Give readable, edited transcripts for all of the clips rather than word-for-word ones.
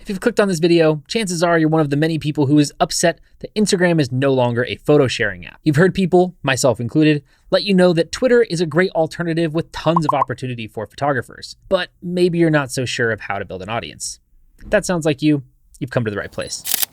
If you've clicked on this video, chances are you're one of the many people who is upset that Instagram is no longer a photo sharing app. You've heard people, myself included, let you know that Twitter is a great alternative with tons of opportunity for photographers, but maybe you're not so sure of how to build an audience. If that sounds like you've come to the right place.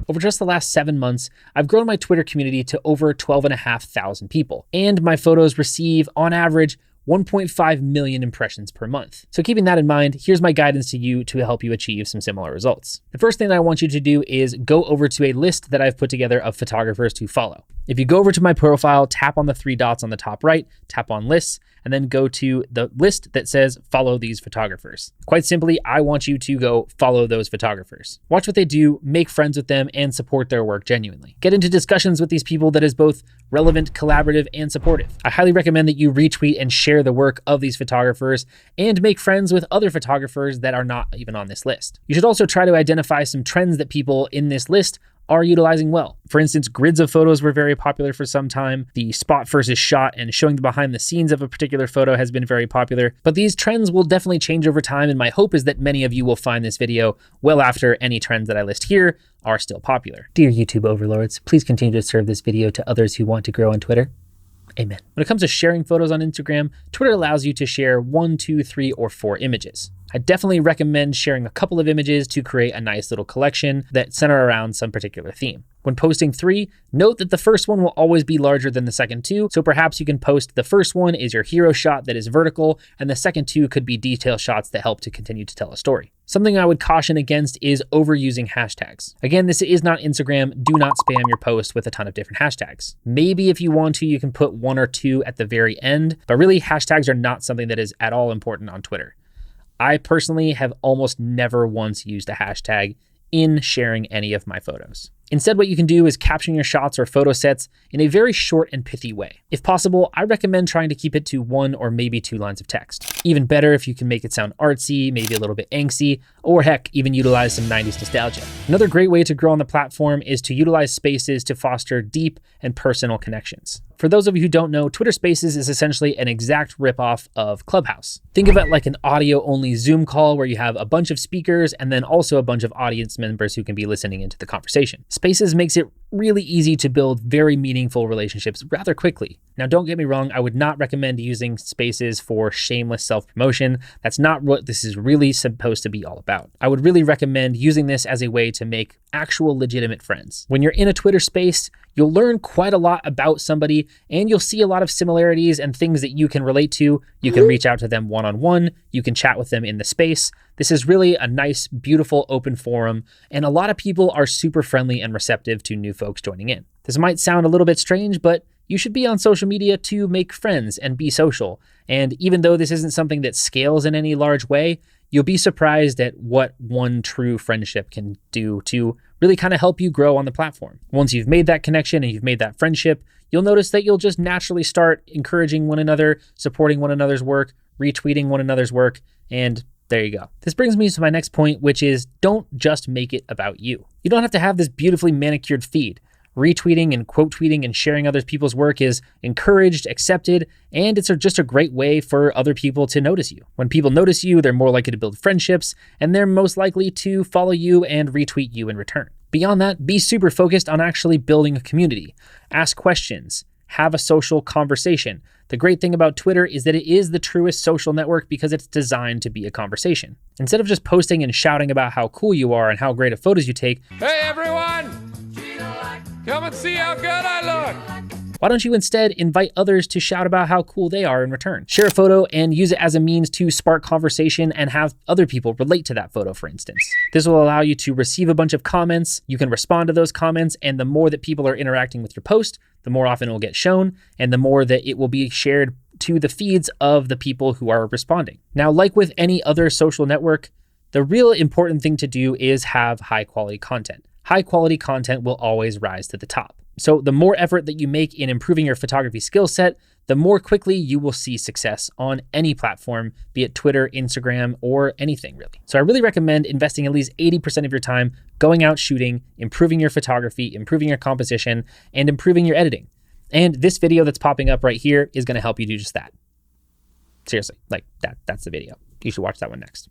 Over just the last 7 months, I've grown my Twitter community to over 12,500 people, and my photos receive, on average, 1.5 million impressions per month. So keeping that in mind, here's my guidance to you to help you achieve some similar results. The first thing that I want you to do is go over to a list that I've put together of photographers to follow. If you go over to my profile, tap on the 3 dots on the top right, tap on lists, and then go to the list that says follow these photographers. Quite simply, I want you to go follow those photographers. Watch what they do, make friends with them, and support their work genuinely. Get into discussions with these people that is both relevant, collaborative, and supportive. I highly recommend that you retweet and share the work of these photographers and make friends with other photographers that are not even on this list. You should also try to identify some trends that people in this list are utilizing well. For instance, grids of photos were very popular for some time. The spot versus shot and showing the behind the scenes of a particular photo has been very popular, but these trends will definitely change over time, and my hope is that many of you will find this video well after any trends that I list here are still popular. Dear YouTube overlords, please continue to serve this video to others who want to grow on Twitter. Amen. When it comes to sharing photos on Instagram, Twitter allows you to share 1, 2, 3, or 4 images. I definitely recommend sharing a couple of images to create a nice little collection that center around some particular theme. When posting 3, note that the first one will always be larger than the second 2, so perhaps you can post the first one is your hero shot that is vertical, and the second 2 could be detail shots that help to continue to tell a story. Something I would caution against is overusing hashtags. Again, this is not Instagram. Do not spam your post with a ton of different hashtags. Maybe if you want to, you can put 1 or 2 at the very end, but really hashtags are not something that is at all important on Twitter. I personally have almost never once used a hashtag in sharing any of my photos. Instead, what you can do is caption your shots or photo sets in a very short and pithy way. If possible, I recommend trying to keep it to 1 or maybe 2 lines of text. Even better if you can make it sound artsy, maybe a little bit angsty, or heck, even utilize some 90s nostalgia. Another great way to grow on the platform is to utilize Spaces to foster deep and personal connections. For those of you who don't know, Twitter Spaces is essentially an exact ripoff of Clubhouse. Think of it like an audio-only Zoom call where you have a bunch of speakers and then also a bunch of audience members who can be listening into the conversation. Spaces makes it really easy to build very meaningful relationships rather quickly. Now, don't get me wrong, I would not recommend using Spaces for shameless self-promotion. That's not what this is really supposed to be all about. I would really recommend using this as a way to make actual legitimate friends. When you're in a Twitter space, you'll learn quite a lot about somebody and you'll see a lot of similarities and things that you can relate to. You can reach out to them one-on-one. You can chat with them in the space. This is really a nice, beautiful, open forum, and a lot of people are super friendly and receptive to new folks joining in. This might sound a little bit strange, but you should be on social media to make friends and be social. And even though this isn't something that scales in any large way, you'll be surprised at what one true friendship can do to really kind of help you grow on the platform. Once you've made that connection and you've made that friendship, you'll notice that you'll just naturally start encouraging one another, supporting one another's work, retweeting one another's work, and there you go. This brings me to my next point, which is don't just make it about you. You don't have to have this beautifully manicured feed. Retweeting and quote tweeting and sharing other people's work is encouraged, accepted, and it's just a great way for other people to notice you. When people notice you, they're more likely to build friendships, and they're most likely to follow you and retweet you in return. Beyond that, be super focused on actually building a community. Ask questions, have a social conversation. The great thing about Twitter is that it is the truest social network because it's designed to be a conversation. Instead of just posting and shouting about how cool you are and how great of photos you take, "Hey everyone! Come and see how good I look!" why don't you instead invite others to shout about how cool they are in return? Share a photo and use it as a means to spark conversation and have other people relate to that photo, for instance. This will allow you to receive a bunch of comments. You can respond to those comments, and the more that people are interacting with your post, the more often it will get shown, and the more that it will be shared to the feeds of the people who are responding. Now, like with any other social network, the real important thing to do is have high quality content. High quality content will always rise to the top. So the more effort that you make in improving your photography skill set, the more quickly you will see success on any platform, be it Twitter, Instagram, or anything really. So I really recommend investing at least 80% of your time going out shooting, improving your photography, improving your composition, and improving your editing. And this video that's popping up right here is going to help you do just that. Seriously, like that's the video. You should watch that one next.